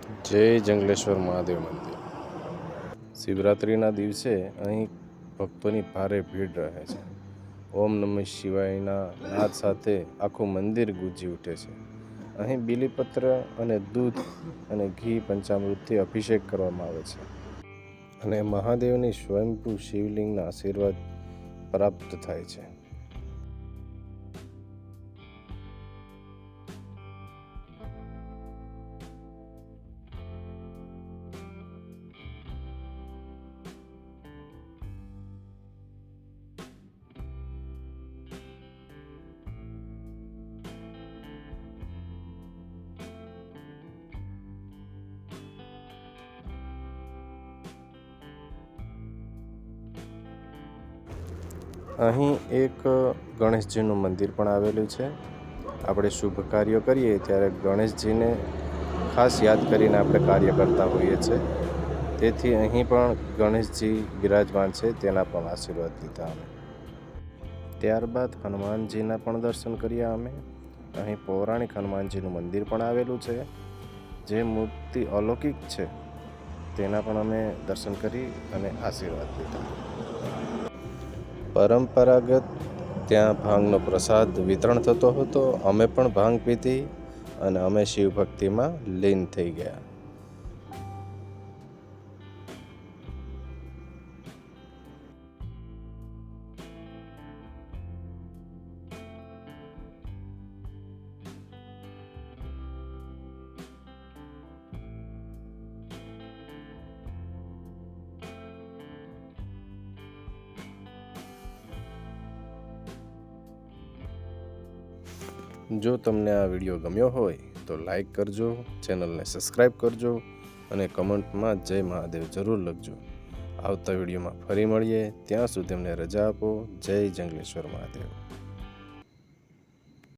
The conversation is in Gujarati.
જય જંગલેશ્વર મહાદેવ મંદિર. શિવરાત્રિના દિવસે અહીં ભક્તોની ભારે ભીડ રહે છે. ઓમ નમઃ શિવાયના નાદ સાથે આખું મંદિર ગુંજી ઉઠે છે. અહીં બીલીપત્ર અને દૂધ અને ઘી પંચામૃતથી અભિષેક કરવામાં આવે છે અને મહાદેવની સ્વયંભૂ શિવલિંગના આશીર્વાદ પ્રાપ્ત થાય છે. અહીં એક ગણેશજીનું મંદિર પણ આવેલું છે. આપણે શુભ કાર્યો કરીએ ત્યારે ગણેશજીને ખાસ યાદ કરીને આપણે કાર્ય કરતા હોઈએ છીએ. તેથી અહીં પણ ગણેશજી બિરાજમાન છે, તેના પણ આશીર્વાદ લીધા અમે. ત્યારબાદ હનુમાનજીના પણ દર્શન કર્યા અમે. અહીં પૌરાણિક હનુમાનજીનું મંદિર પણ આવેલું છે, જે મૂર્તિ અલૌકિક છે. તેના પણ અમે દર્શન કરી અને આશીર્વાદ લીધા. પરંપરાગત ત્યાં ભાંગનો પ્રસાદ વિતરણ થતો હતો. અમે પણ ભાંગ પીધી અને અમે શિવ ભક્તિમાં લીન થઈ ગયા. જો તમને આ વિડીયો ગમ્યો હોય તો લાઈક કરજો, ચેનલને સબસ્ક્રાઈબ કરજો અને કમેન્ટમાં જય મહાદેવ જરૂર લખજો. આવતા વિડીયોમાં ફરી મળીએ. ત્યાં સુધી અમને રજા આપો. જય જંગલેશ્વર મહાદેવ.